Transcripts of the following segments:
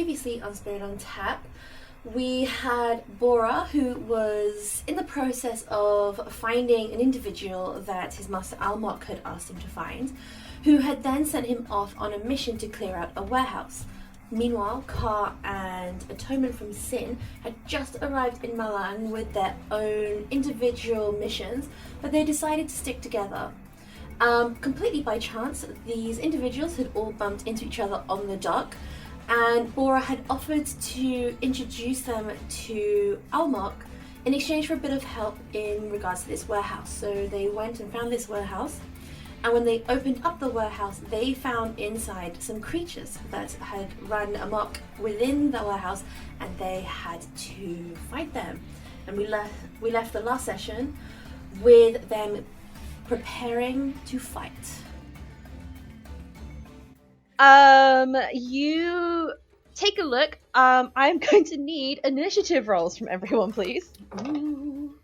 previously on Spirit on Tap, we had Bora, who was in the process of finding an individual that his master Almok had asked him to find, who had then sent him off on a mission to clear out a warehouse. Meanwhile, Ka and Atonement from Sin had just arrived in Malan with their own individual missions, but they decided to stick together. Completely by chance, these individuals had all bumped into each other on the dock, and Bora had offered to introduce them to Almok in exchange for a bit of help in regards to this warehouse. So they went and found this warehouse, and when they opened up the warehouse, they found inside some creatures that had run amok within the warehouse, and they had to fight them. And we left the last session with them preparing to fight. You take a look. I'm going to need initiative rolls from everyone, please. Ooh.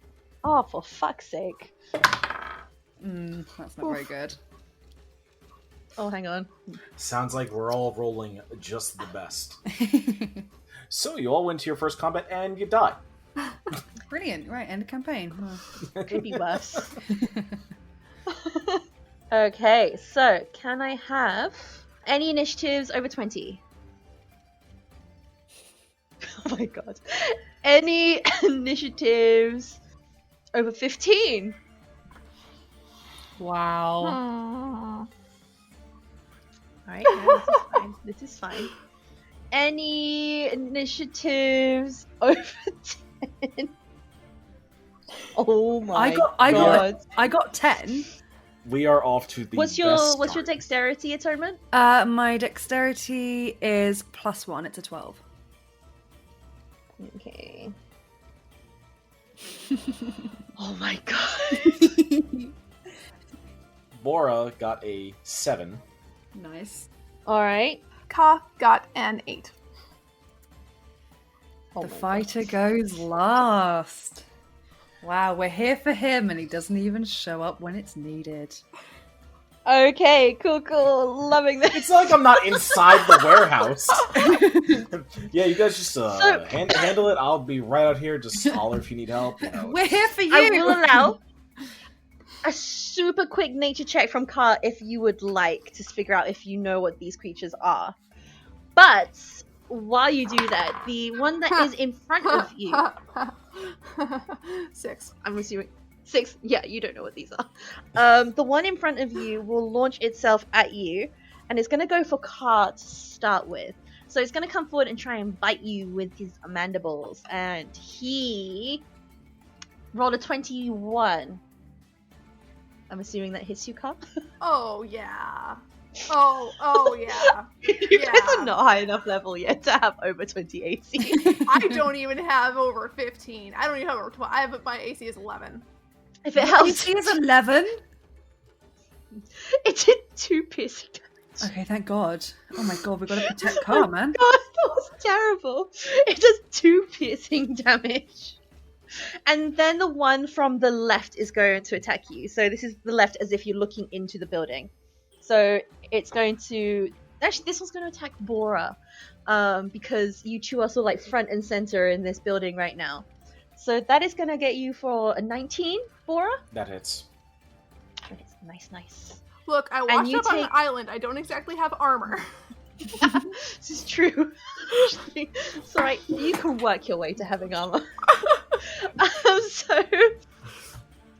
Oh, for fuck's sake. That's not very good. Oh, hang on. Sounds like we're all rolling just the best. So you all went to your first combat and you die. Brilliant. Right, end of campaign. Could be worse. Okay, so can I have any initiatives over 20? Oh my god. Any initiatives over 15? Wow. Alright, no, this is fine. This is fine. Any initiatives over 10? Oh my god. I got 10. We are off to the What's your dexterity atonement? My dexterity is +1. It's a 12. Okay. Oh my god. Bora got a 7. Nice. Alright. Ka got an 8. The fighter goes last. Wow, we're here for him and he doesn't even show up when it's needed. Okay, cool. Loving this. It's like I'm not inside the warehouse. Yeah, you guys just handle it. I'll be right out here. Just holler if you need help. You know. We're here for you. I will allow a super quick nature check from Ka if you would like to figure out if you know what these creatures are. But while you do that, the one that is in front of you... 6. I'm assuming... 6? Yeah, you don't know what these are. The one in front of you will launch itself at you, and it's going to go for Ka to start with. So it's going to come forward and try and bite you with his mandibles. And he rolled a 21. I'm assuming that hits you, Ka? Oh, yeah. Oh, yeah. You guys are not high enough level yet to have over 20 AC. I don't even have over 15. I don't even have over 12. My AC is 11. If it helps, AC is 11? it did 2 piercing damage. Okay, thank God. Oh my God, we've got to protect Ka, man. God, that was terrible. It does 2 piercing damage. And then the one from the left is going to attack you. So this is the left as if you're looking into the building. So it's going to... Actually, this one's going to attack Bora. Because you two are sort of like front and center in this building right now. So that is going to get you for a 19, Bora? That hits. Nice. Look, I washed up on an island. I don't exactly have armor. This is true. It's alright, you can work your way to having armor. So,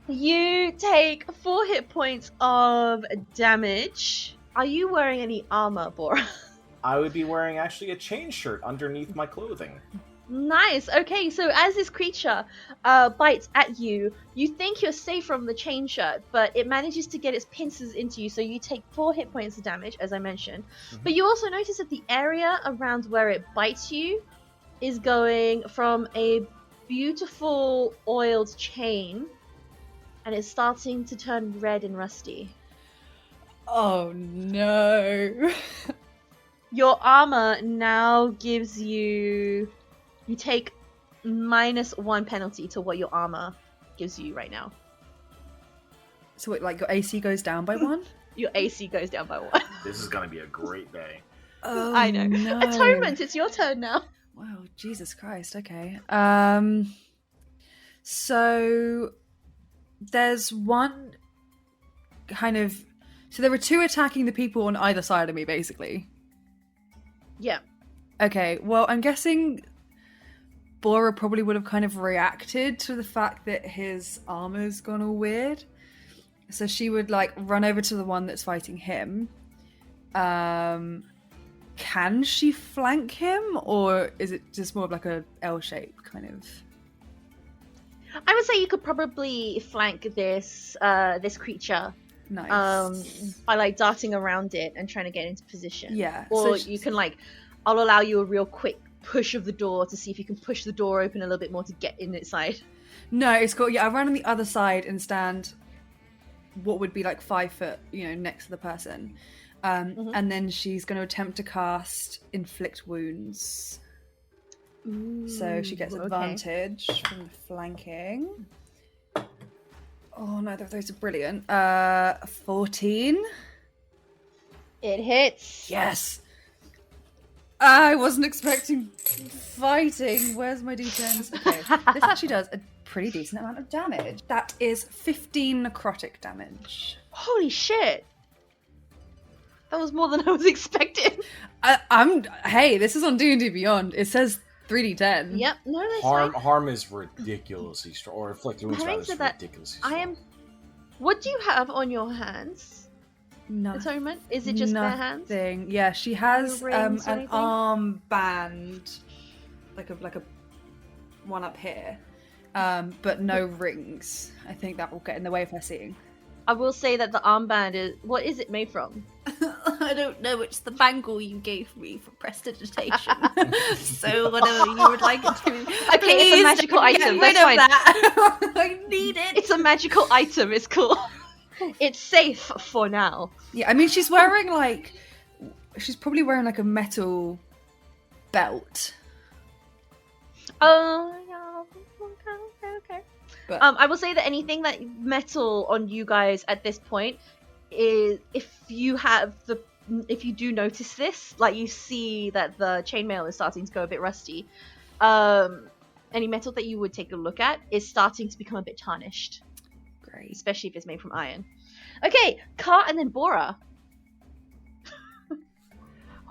you take 4 hit points of damage. Are you wearing any armor, Bora? I would be wearing actually a chain shirt underneath my clothing. Nice. Okay, so as this creature bites at you, you think you're safe from the chain shirt, but it manages to get its pincers into you, so you take 4 hit points of damage, as I mentioned. Mm-hmm. But you also notice that the area around where it bites you is going from a beautiful oiled chain, and it's starting to turn red and rusty. Oh no. Your armor now gives you... You take -1 penalty to what your armor gives you right now. So like your AC goes down by 1? Your AC goes down by 1. This is gonna be a great day. Oh, I know. no. Atonement, it's your turn now. Wow, Jesus Christ. Okay. So there's one kind of. So there were two attacking the people on either side of me, basically. Yeah. Okay. Well, I'm guessing Bora probably would have kind of reacted to the fact that his armor's gone all weird. So she would like run over to the one that's fighting him. Can she flank him, or is it just more of like a L shape kind of? I would say you could probably flank this this creature Nice. by like darting around it and trying to get into position. Yeah. Or so you can like, I'll allow you a real quick push of the door to see if you can push the door open a little bit more to get in its side. No, it's cool. Yeah, I run on the other side and stand what would be like 5 foot, next to the person. And then she's going to attempt to cast Inflict Wounds. Ooh, So she gets okay. advantage from the flanking. Oh, neither of those are brilliant. 14. It hits. Yes! I wasn't expecting fighting. Where's my d10s? Okay, this actually does a pretty decent amount of damage. That is 15 necrotic damage. Holy shit! That was more than I was expecting. Hey, this is on D&D Beyond. It says 3d10. Yep, no, that's fine. Harm is ridiculously strong, or inflicting wounds Having rather is said that, ridiculously strong. What do you have on your hands? No, Atonement? Is it just bare hands? nothing. Yeah, she has No rings or an anything? armband, like a one up here, but no rings. I think that will get in the way of her seeing. I will say that the armband is... What is it made from? I don't know. It's the bangle you gave me for prestidigitation. So whatever you would like it to be. Okay, it's a magical item. That's fine. That. I need it. It's a magical item. It's cool. It's safe for now. Yeah, I mean she's wearing she's probably wearing like a metal belt. Oh, yeah. Okay. But I will say that anything that metal on you guys at this point is, if you do notice this, like you see that the chainmail is starting to go a bit rusty, any metal that you would take a look at is starting to become a bit tarnished. great. Especially if it's made from iron. Okay, Kat and then Bora.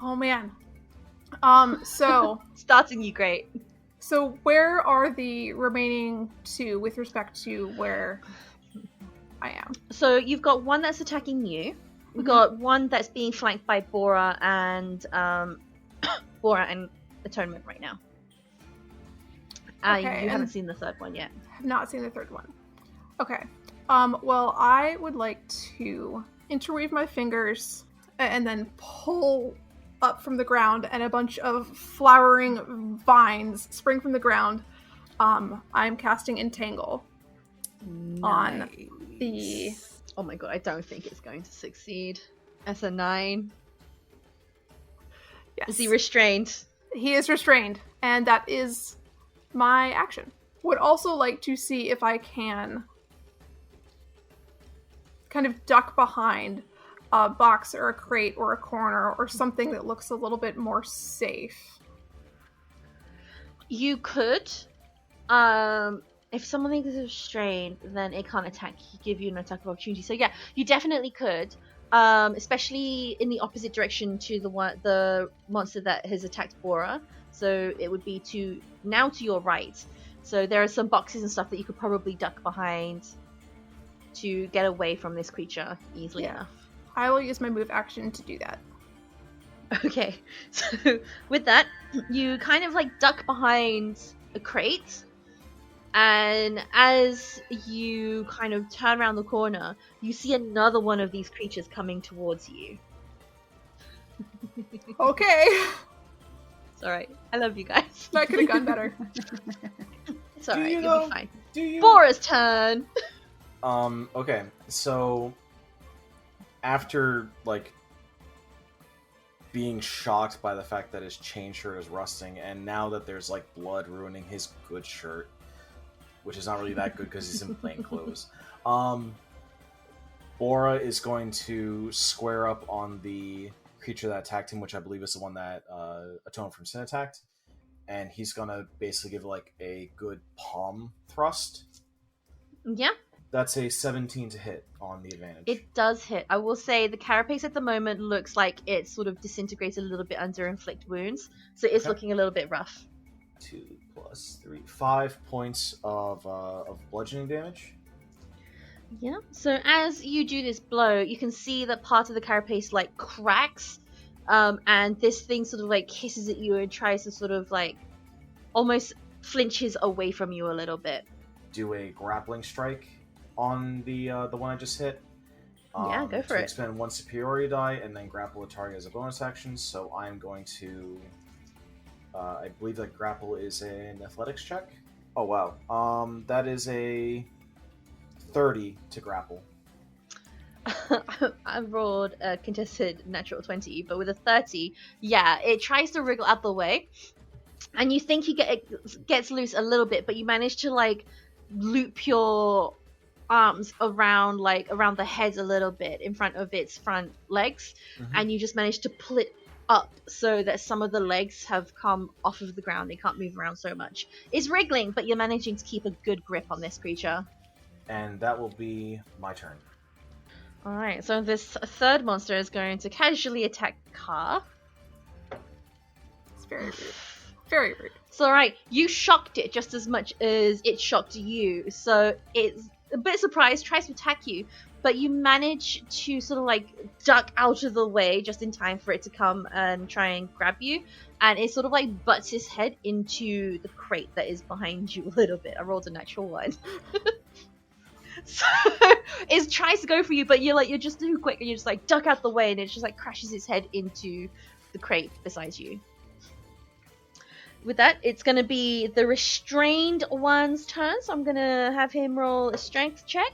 Oh man. So Starting you great. so where are the remaining two with respect to where I am? So you've got one that's attacking you. We've got one that's being flanked by Bora and Bora and Atonement right now. Okay, You haven't seen the third one yet. Have not seen the third one. Okay. Well, I would like to interweave my fingers and then pull up from the ground, and a bunch of flowering vines spring from the ground. I'm casting Entangle on the... Oh my god, I don't think it's going to succeed. That's a 9. Yes. Is he restrained? He is restrained, and that is my action. Would also like to see if I can kind of duck behind a box or a crate or a corner or something that looks a little bit more safe. You could. If someone is restrained, then it can't give you an attack of opportunity. So yeah, you definitely could. Especially in the opposite direction to the monster that has attacked Bora. So it would be to your right. So there are some boxes and stuff that you could probably duck behind to get away from this creature easily enough. I will use my move action to do that. Okay, so with that, you kind of like duck behind a crate, and as you kind of turn around the corner, you see another one of these creatures coming towards you. Okay. It's alright. I love you guys. That could have gone better. It's alright. you You'll be fine. Do you? Bora's turn! Okay, so after being shocked by the fact that his chain shirt is rusting, and now that there's blood ruining his good shirt, which is not really that good because he's in plain clothes, Bora is going to square up on the creature that attacked him, which I believe is the one that Atone from Sin attacked. And he's gonna basically give like a good palm thrust. Yeah. That's a 17 to hit on the advantage. It does hit. I will say the carapace at the moment looks like it's sort of disintegrated a little bit under inflict wounds, so it's looking a little bit rough. 2 plus 3, 5 points of bludgeoning damage. Yeah. So as you do this blow, you can see that part of the carapace like cracks, and this thing sort of like hisses at you and tries to sort of like almost flinches away from you a little bit. Do a grappling strike on the one I just hit. Yeah, go for it. Expend 1 superiority die and then grapple a target as a bonus action. So I'm going to. I believe that grapple is an athletics check. Oh wow. That is a 30 to grapple. I rolled a contested natural 20, but with a 30, yeah, it tries to wriggle out the way, and you think it gets loose a little bit, but you manage to like loop your arms around the head a little bit in front of its front legs, and you just manage to pull it up so that some of the legs have come off of the ground. They can't move around so much. It's wriggling, but you're managing to keep a good grip on this creature. And that will be my turn. Alright, so this third monster is going to casually attack Ka. It's very rude. Very rude. So, alright, you shocked it just as much as it shocked you. So, it's a bit surprised, tries to attack you, but you manage to sort of like duck out of the way just in time for it to come and try and grab you. And it sort of like butts its head into the crate that is behind you a little bit. I rolled a natural one. So it tries to go for you, but you're just too quick and you just like duck out the way, and it just like crashes its head into the crate beside you. With that, it's going to be the restrained one's turn, so I'm going to have him roll a strength check.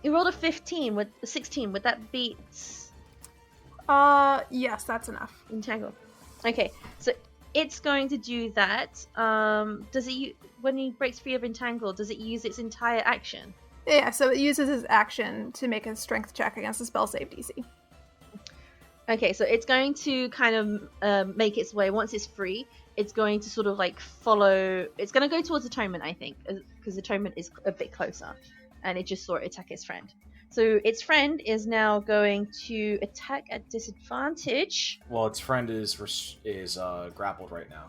He rolled a 16. Would that beat Yes, that's enough. Entangle? Okay, so it's going to do that. Does it, when he breaks free of Entangle, does it use its entire action? Yeah, so it uses its action to make a strength check against the spell save DC. Okay, so it's going to kind of make its way. Once it's free, it's going to sort of like follow. It's going to go towards Atonement, I think, because Atonement is a bit closer, and it just saw it attack its friend. So its friend is now going to attack at disadvantage. Well, its friend is grappled right now.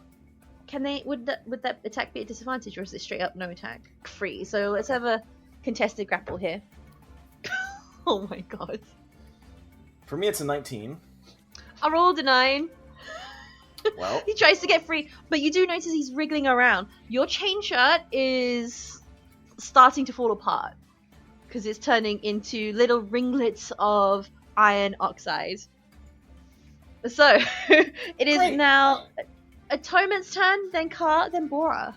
Can they? Would that attack be at disadvantage, or is it straight up no attack free? So let's have a contested grapple here. Oh my god! For me, it's a 19. I rolled a 9. Well, He tries to get free, but you do notice he's wriggling around. Your chain shirt is starting to fall apart because it's turning into little ringlets of iron oxide. So it is Great. now Atonement's turn, then Ka, then Bora.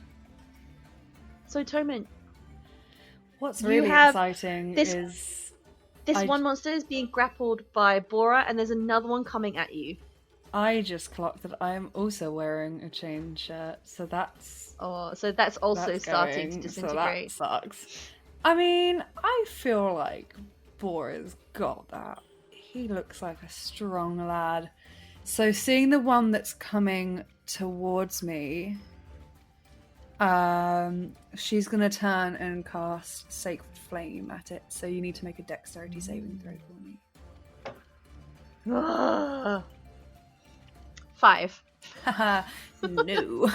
So Atonement, What's You really have exciting this- is this one monster is being grappled by Bora, and there's another one coming at you. I just clocked that I am also wearing a chain shirt, so that's Oh, so that's also that's starting going, to so disintegrate. that sucks. I mean, I feel like Bora's got that. He looks like a strong lad. So seeing the one that's coming towards me, she's gonna turn and cast Sacred Flame at it. So you need to make a Dexterity saving throw for me. Ugh. 5. Haha, no.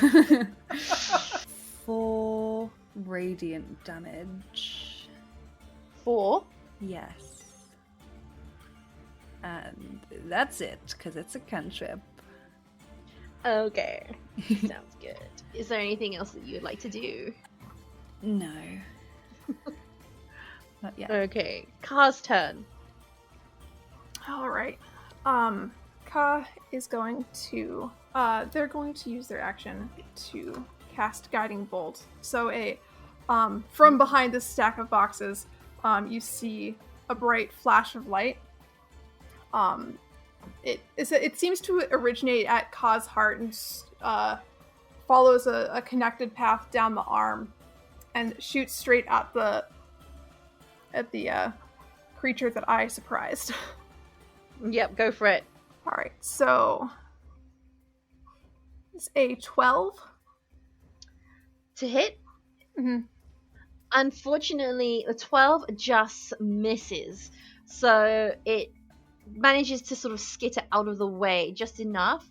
4 radiant damage. 4. Yes. And that's it, because it's a cantrip. Okay. Sounds good. Is there anything else that you would like to do? No. Not yet. Okay. Ka's turn. All right. Ka is going to. They're going to use their action to cast Guiding Bolt. So from behind this stack of boxes, you see a bright flash of light. It seems to originate at Ka's heart and follows a connected path down the arm and shoots straight at the creature that I surprised. Yep, go for it. All right, so it's a 12. To hit, Mm-hmm. unfortunately, the 12 just misses. So it manages to sort of skitter out of the way just enough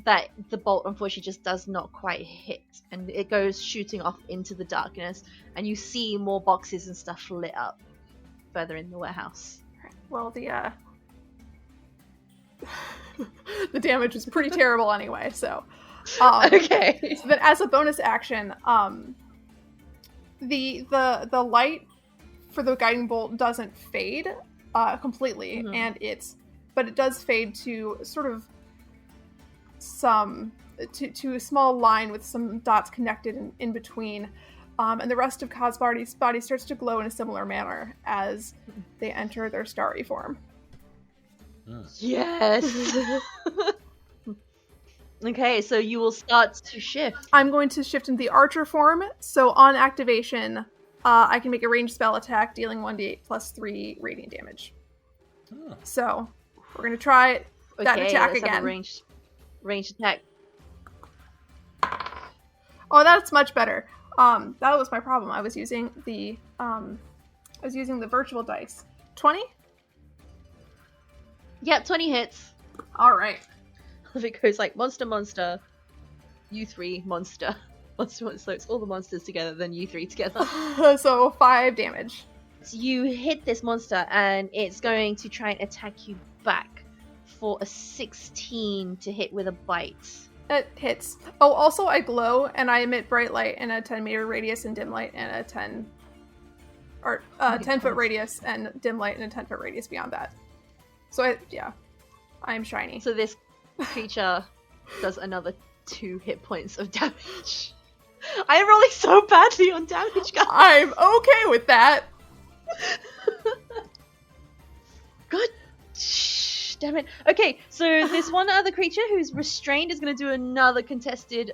that the bolt unfortunately just does not quite hit, and it goes shooting off into the darkness, and you see more boxes and stuff lit up further in the warehouse. Well, the the damage was pretty terrible anyway. So, Okay. so then as a bonus action, the light for the guiding bolt doesn't fade completely, and but it does fade to sort of to a small line with some dots connected in between. And the rest of Cod's body starts to glow in a similar manner as they enter their starry form. Yes. Okay, so you will start to shift. I'm going to shift into the archer form. So on activation, I can make a ranged spell attack, dealing 1d8 plus 3 radiant damage. So we're going to try that attack let's again. have a ranged attack. Oh, that's much better. That was my problem. I was using the virtual dice. 20? Yep, 20 hits. All right. It goes like monster, you three, monster. So it's all the monsters together, then you three together. So 5 damage. So you hit this monster, and it's going to try and attack you back for a 16 to hit with a bite. It hits. Oh, also I glow, and I emit bright light in a 10-meter radius and dim light and a 10-foot radius and dim light and a 10-foot radius beyond that. So I'm shiny. So this creature does another 2 hit points of damage. I am rolling so badly on damage, guys. I'm okay with that. God damn it. Okay, so this one other creature who's restrained is going to do another contested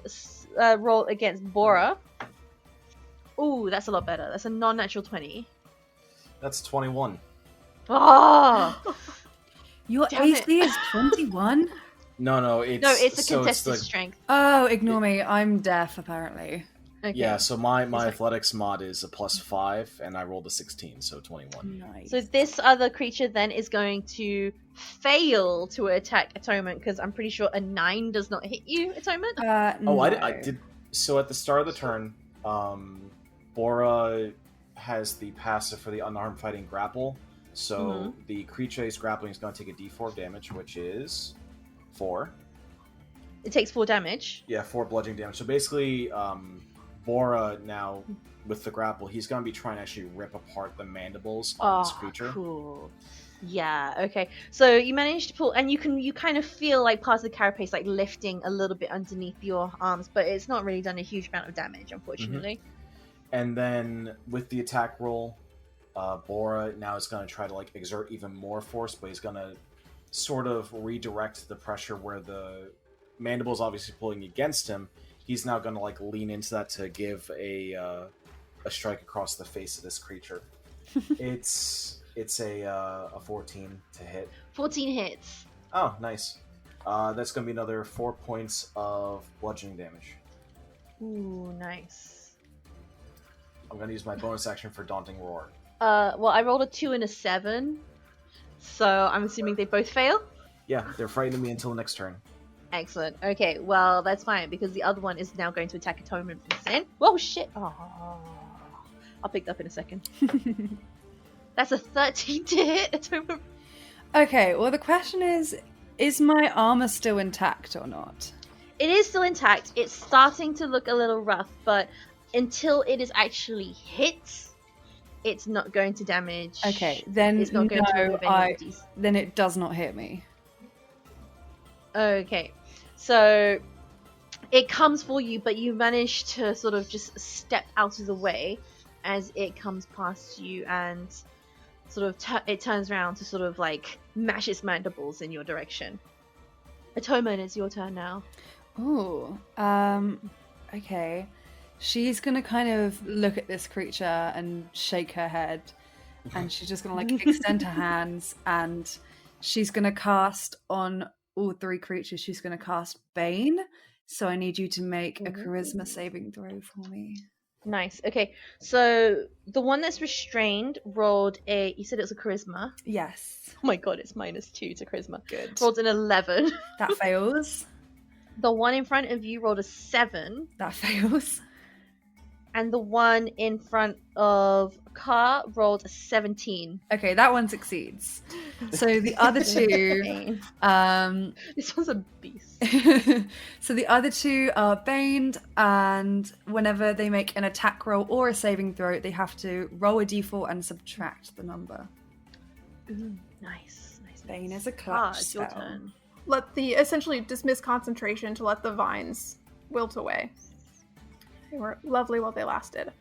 roll against Bora. Ooh, that's a lot better. That's a non-natural 20. That's 21. Oh! Your Damn AC is 21? No, it's a so contested it's strength. Oh, ignore me. I'm deaf, apparently. Okay. Yeah, so my athletics mod is a +5, and I rolled a 16, so 21. Nice. So this other creature then is going to fail to attack Atonement, because I'm pretty sure a 9 does not hit you, Atonement. No. I did. So at the start of the turn, Bora has the passive for the unarmed fighting grapple. So the creature he's grappling is going to take a d4 of damage, which is 4. It takes 4 damage. Yeah, 4 bludgeoning damage. So basically, Bora now, with the grapple, he's going to be trying to actually rip apart the mandibles on this creature. Cool. Yeah, okay. So you managed to pull, and you kind of feel like part of the carapace like lifting a little bit underneath your arms, but it's not really done a huge amount of damage, unfortunately. And then with the attack roll, Bora now is going to try to like exert even more force, but he's going to sort of redirect the pressure where the mandible is obviously pulling against him. He's now going to like lean into that to give a strike across the face of this creature. It's a 14 to hit. 14 hits. Oh, nice. That's going to be another 4 points of bludgeoning damage. Ooh, nice. I'm going to use my bonus action for Daunting Roar. Well, I rolled a 2 and a 7, so I'm assuming they both fail? Yeah, they're frightening me until next turn. Excellent. Okay, well, that's fine, because the other one is now going to attack Atonement from Sin. Whoa, shit! Oh, I'll pick that up in a second. That's a 13 to hit Atonement. Okay, well, the question is my armor still intact or not? It is still intact. It's starting to look a little rough, but until it is actually hit, it's not going to damage. Okay, then it's not going to remove any of these. Then it does not hit me. Okay, so it comes for you, but you manage to sort of just step out of the way as it comes past you, and sort of it turns around to sort of like mash its mandibles in your direction. Atonement, it's your turn now. Ooh, okay. She's gonna kind of look at this creature and shake her head, and she's just gonna like extend her hands and she's going to cast on all 3 creatures. She's going to cast Bane. So I need you to make a charisma saving throw for me. Nice. Okay, so the one that's restrained rolled a. You said it was a charisma. Yes. Oh my god, it's -2 to charisma. Good. Rolled an 11. That fails. The one in front of you rolled a 7. That fails. And the one in front of Car rolled a 17. Okay, that one succeeds. So the other 2, This one's a beast. so the other 2 are baned, and whenever they make an attack roll or a saving throw, they have to roll a d4 and subtract the number. Ooh, nice. Bane is a Car, clutch it's your spell. turn. Essentially dismiss concentration to let the vines wilt away. They were lovely while they lasted.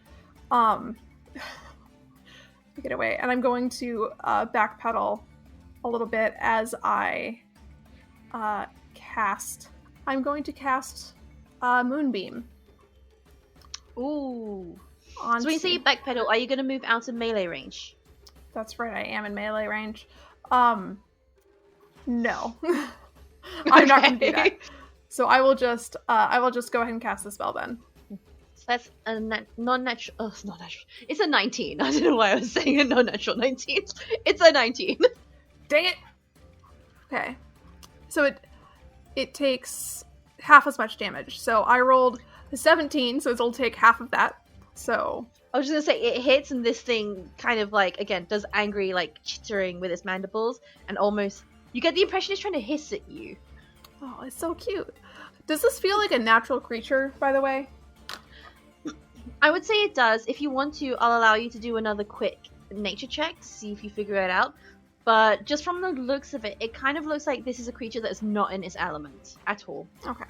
Get away, and I'm going to backpedal a little bit as I cast. I'm going to cast Moonbeam. Ooh. Onto... So when you say you backpedal, are you going to move out of melee range? That's right, I am in melee range. No. I'm not going to do that. So I will just go ahead and cast the spell then. So that's a non-natural. Oh, it's not natural. It's a 19. I don't know why I was saying a non-natural 19. It's a 19. Dang it. Okay. So it takes half as much damage. So I rolled a 17, so it'll take half of that. So I was just gonna say it hits, and this thing kind of like again does angry like chittering with its mandibles, and almost you get the impression it's trying to hiss at you. Oh, it's so cute. Does this feel like a natural creature, by the way? I would say it does. If you want to, I'll allow you to do another quick nature check to see if you figure it out. But just from the looks of it, it kind of looks like this is a creature that is not in its element at all. Okay.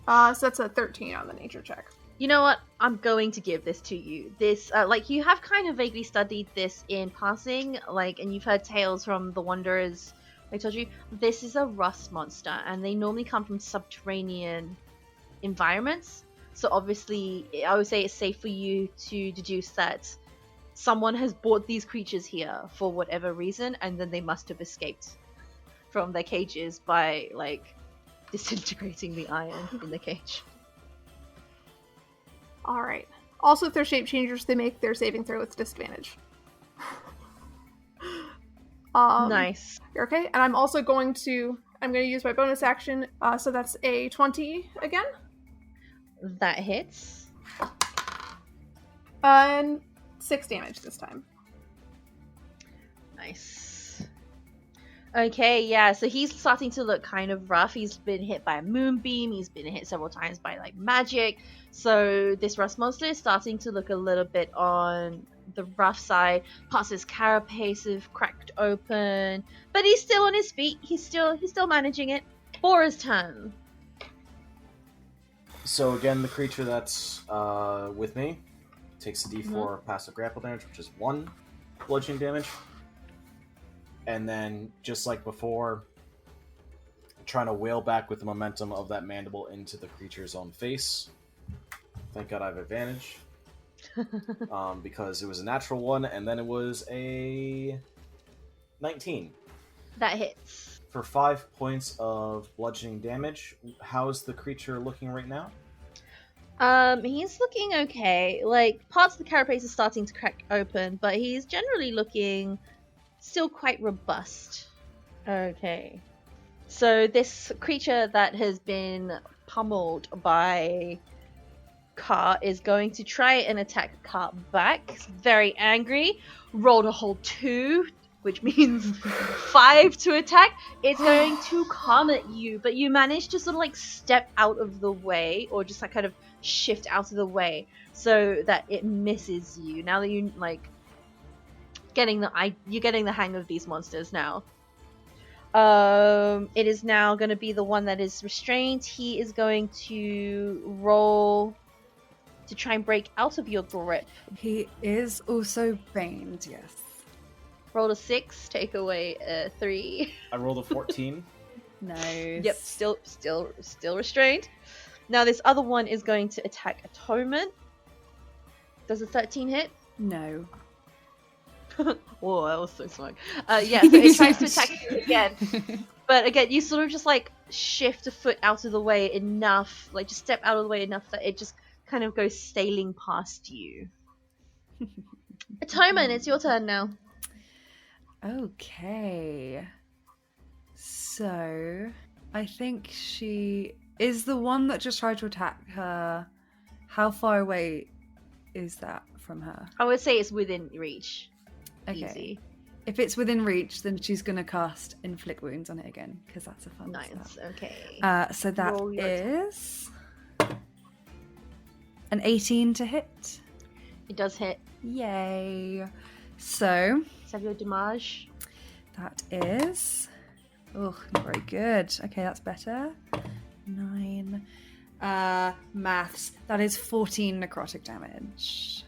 So that's a 13 on the nature check. You know what? I'm going to give this to you. This, like, you have kind of vaguely studied this in passing, like, and you've heard tales from the Wanderers. I told you, this is a rust monster, and they normally come from subterranean environments. So obviously, I would say it's safe for you to deduce that someone has brought these creatures here for whatever reason, and then they must have escaped from their cages by, like, disintegrating the iron in the cage. Alright. Also, if they're shape changers, they make their saving throw with disadvantage. Nice. You're okay? And I'm also going to use my bonus action, so that's a 20 again. That hits. And 6 damage this time. Nice. Okay, yeah, so he's starting to look kind of rough. He's been hit by a moonbeam. He's been hit several times by, like, magic. So this rust monster is starting to look a little bit on the rough side. Parts of his carapace have cracked open. But he's still on his feet. He's still managing it. Bora's turn. So again, the creature that's with me takes a d4 passive grapple damage, which is 1 bludgeoning damage. And then, just like before, trying to whale back with the momentum of that mandible into the creature's own face. Thank God I have advantage. Because it was a natural 1, and then it was a 19. That hits. For 5 points of bludgeoning damage. How's the creature looking right now? He's looking okay. Like, parts of the carapace are starting to crack open, but he's generally looking still quite robust. Okay. So this creature that has been pummeled by Car is going to try and attack Car back. He's very angry. Rolled a whole 2, which means 5 to attack. It's going to come at you, but you manage to sort of like step out of the way, or just like kind of shift out of the way so that it misses you. Now that you like you're getting the hang of these monsters now. It is now going to be the one that is restrained. He is going to roll to try and break out of your grip. He is also baned, yes. Roll a 6, take away a 3. I rolled a 14. Nice. Yep, still restrained. Now this other one is going to attack Atonement. Does a 13 hit? No. Whoa, that was so smug. Yeah, so it tries to attack you again. But again, you sort of just like shift a foot out of the way enough, like just step out of the way enough that it just kind of goes sailing past you. Atonement, it's your turn now. Okay. So, I think she is the one that just tried to attack her. How far away is that from her? I would say it's within reach. Okay. Easy. If it's within reach, then she's going to cast Inflict Wounds on it again, because that's a fun Nice, spell. okay. So that Roll your is an 18 to hit. It does hit. Yay. So, Let's have your damage. that is... Oh, not very good. Okay, that's better. 9. Maths. That is 14 necrotic damage.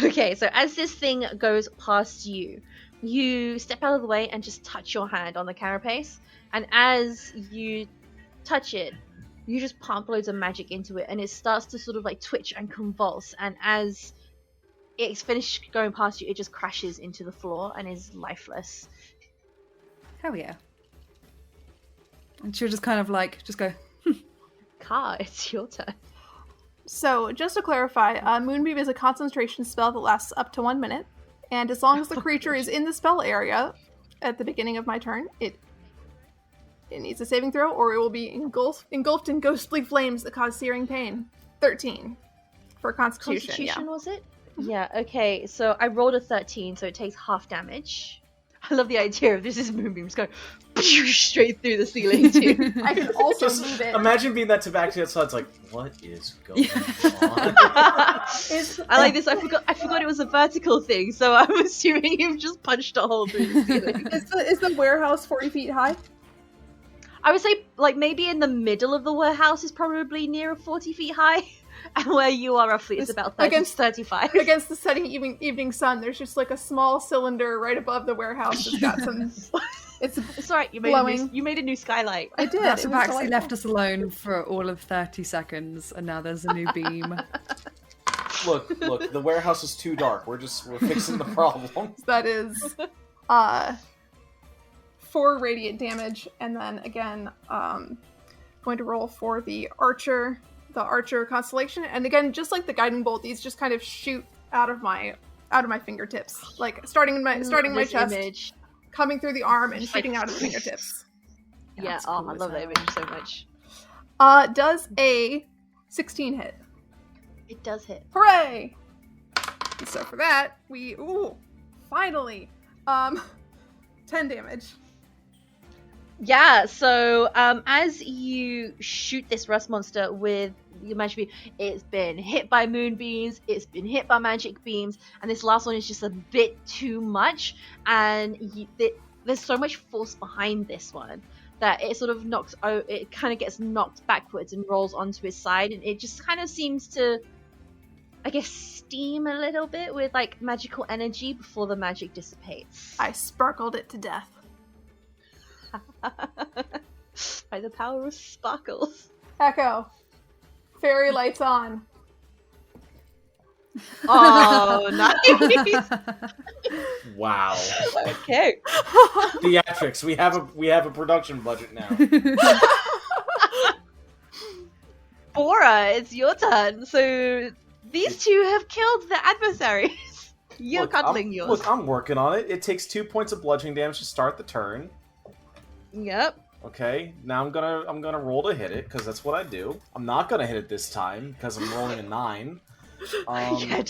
Okay, so as this thing goes past you, you step out of the way and just touch your hand on the carapace. And as you touch it, you just pump loads of magic into it, and it starts to sort of like twitch and convulse. And as it's finished going past you, it just crashes into the floor and is lifeless. Hell yeah. And she'll just kind of like, just go, Car, it's your turn. So, just to clarify, Moonbeam is a concentration spell that lasts up to 1 minute, and as long as the creature is in the spell area at the beginning of my turn, it needs a saving throw, or it will be engulfed in ghostly flames that cause searing pain. 13 for Constitution. Constitution, Yeah. was it? Yeah, okay, so I rolled a 13, so it takes half damage. I love the idea of this is Moonbeam just going straight through the ceiling, too. I can also Just move it. imagine being that tobacco outside. It's like, what is going on? I like this. I forgot it was a vertical thing, so I'm assuming you've just punched a hole through the ceiling. Is the warehouse 40 feet high? I would say, like, maybe in the middle of the warehouse is probably near 40 feet high, and where you are roughly is about 35. Against the setting evening sun, there's just like a small cylinder right above the warehouse. It's got some. It's alright. You glowing. made a new skylight. I did. That's it was Tabaxi delightful. left us alone for all of 30 seconds, and now there's a new beam. Look, the warehouse is too dark. We're fixing the problem. That is 4 radiant damage, and then again, going to roll for the archer constellation, and again, just like the guiding bolt, these just kind of shoot out of my fingertips, like starting my chest, image. coming through the arm, and Just shooting like- out of the fingertips. Yeah, That's oh, cool I as love that hell. image so much. Does a 16 hit? It does hit. Hooray! And so for that, finally, 10 damage. Yeah, so as you shoot this rust monster with your magic beam, it's been hit by moonbeams, it's been hit by magic beams, and this last one is just a bit too much, and there's so much force behind this one that it sort of it kind of gets knocked backwards and rolls onto its side, and it just kind of seems to, I guess, steam a little bit with like magical energy before the magic dissipates. I sparkled it to death. By the power of sparkles. Echo. Fairy lights on. Oh, nice. Wow. Okay. Theatrics. We have a production budget now. Bora, it's your turn. So these two have killed the adversaries. You're Look, cuddling yours. Look, I'm working on it. It takes 2 points of bludgeoning damage to start the turn. Yep. Okay, now I'm gonna roll to hit it because that's what I do. I'm not gonna hit it this time because I'm rolling a 9. Yeah,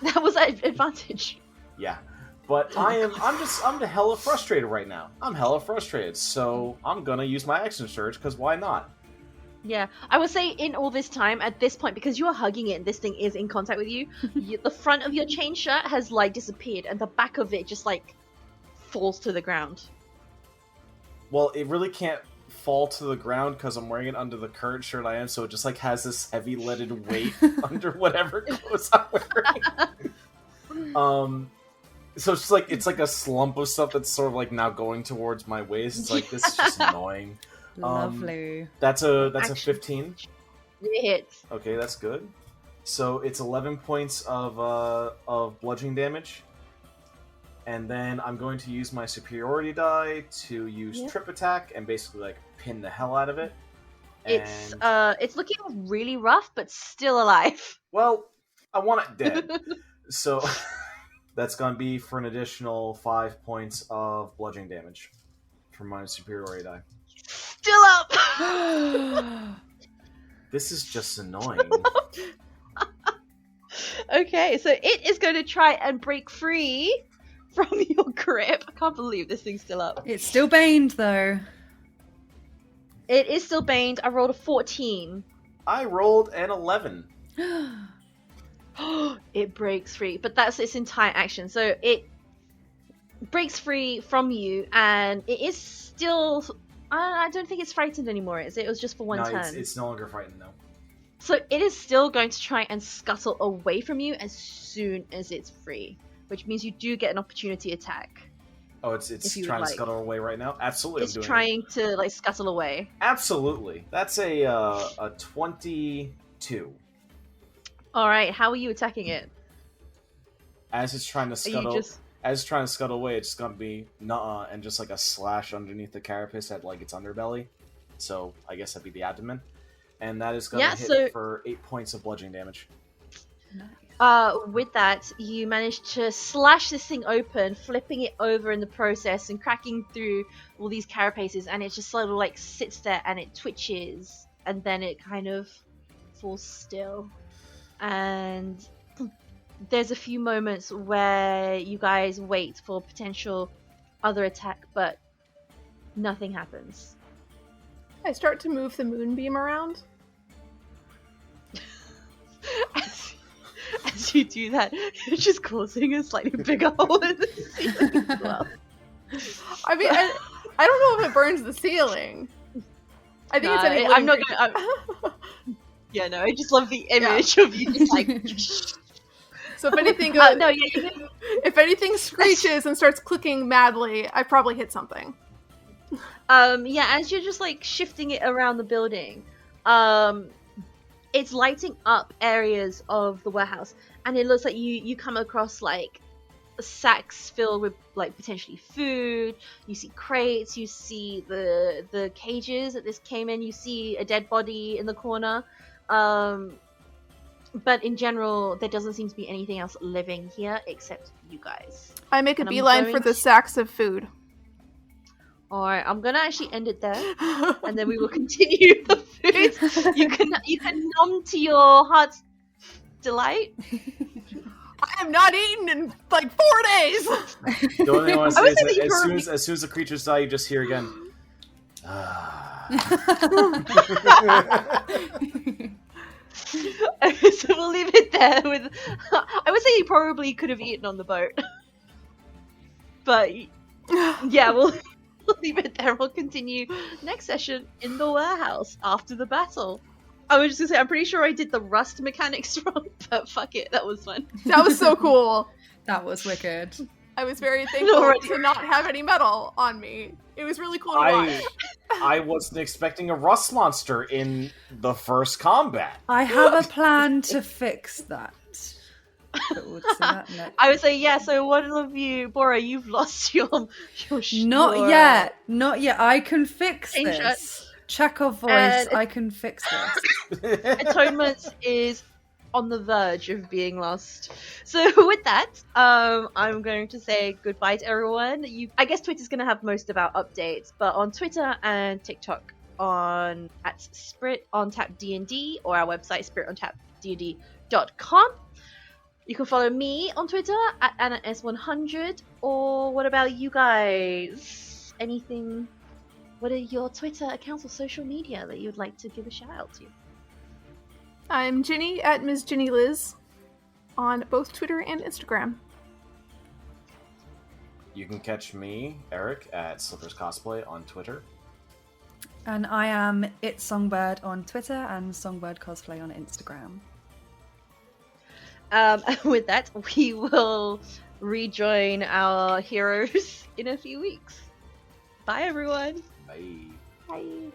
that was an advantage. Yeah, but I'm hella frustrated right now. I'm hella frustrated, so I'm gonna use my action surge because why not? Yeah, I would say in all this time, at this point, because you are hugging it and this thing is in contact with you, the front of your chain shirt has like disappeared and the back of it just like falls to the ground. Well, it really can't fall to the ground because I'm wearing it under the current shirt I am, so it just like has this heavy leaded weight under whatever clothes I'm wearing. So it's like a slump of stuff that's sort of like now going towards my waist. It's like, this is just annoying. Lovely. That's a Action. 15. It hits. Okay, that's good. So it's 11 points of bludgeoning damage, And then I'm going to use my superiority die to use trip attack and basically like pin the hell out of it. It's looking really rough, but still alive. Well, I want it dead. So that's going to be for an additional 5 points of bludgeoning damage from my superiority die. Still up! This is just annoying. Okay, so it is going to try and break free from your grip. I can't believe this thing's still up. It's still baned, though. It is still baned. I rolled a 14. I rolled an 11. It breaks free, but that's its entire action. So it breaks free from you, and it is still... I don't think it's frightened anymore, is it? It was just for one turn. It's no longer frightened, no. So it is still going to try and scuttle away from you as soon as it's free, which means you do get an opportunity attack. Oh, it's trying to scuttle away right now? Absolutely. It's trying to like scuttle away. Absolutely. That's a 22. All right, how are you attacking it? As it's trying to scuttle, away, it's gonna be nuh-uh and just like a slash underneath the carapace at like its underbelly. So I guess that'd be the abdomen, and that is gonna hit for 8 points of bludgeoning damage. With that, you manage to slash this thing open, flipping it over in the process and cracking through all these carapaces, and it just sort of like sits there and it twitches, and then it kind of falls still. And there's a few moments where you guys wait for potential other attack, but nothing happens. I start to move the moonbeam around. As you do that, you're just causing a slightly bigger hole in the ceiling as well. I mean, I don't know if it burns the ceiling. I think it's any. I'm not gonna. Yeah, no, I just love the image of you just like. So if anything goes, if anything screeches and starts clicking madly, I probably hit something. As you're just like shifting it around the building, it's lighting up areas of the warehouse, and it looks like you come across like sacks filled with like potentially food. You see crates, you see the cages that this came in, you see a dead body in the corner. But in general, there doesn't seem to be anything else living here except you guys. I make a beeline for the sacks of food. Alright, I'm gonna actually end it there, and then we will continue the food. You can nom to your heart's delight. I am not eaten in like 4 days. The only thing I want to say is that as soon as the creatures die, you just hear again. So we'll leave it there with... I would say you probably could have eaten on the boat. But yeah, we'll leave it there. We'll continue next session in the warehouse after the battle. I was just gonna say, I'm pretty sure I did the rust mechanics wrong, but fuck it, that was fun. That was so cool. That was wicked. I was very thankful to not have any metal on me. It was really cool to watch. I wasn't expecting a rust monster in the first combat. I have a plan to fix that. But we'll see that next. I would say, yeah, so one of you, Bora, you've lost your Not yet. I can fix this. Chekhov voice, I can fix this. Atonement is on the verge of being lost. So with that, I'm going to say goodbye to everyone. I guess Twitter's going to have most of our updates, but on Twitter and TikTok at Spirit on Tap D&D or our website spiritontapd&d.com. You can follow me on Twitter at AnnaS100. Or what about you guys? Anything? What are your Twitter accounts or social media that you'd like to give a shout out to? I'm Ginny at Ms. Ginny Liz on both Twitter and Instagram. You can catch me, Eric, at Slippers Cosplay on Twitter. And I am It's Songbird on Twitter and Songbird Cosplay on Instagram. With that, we will rejoin our heroes in a few weeks. Bye, everyone. Bye. Bye.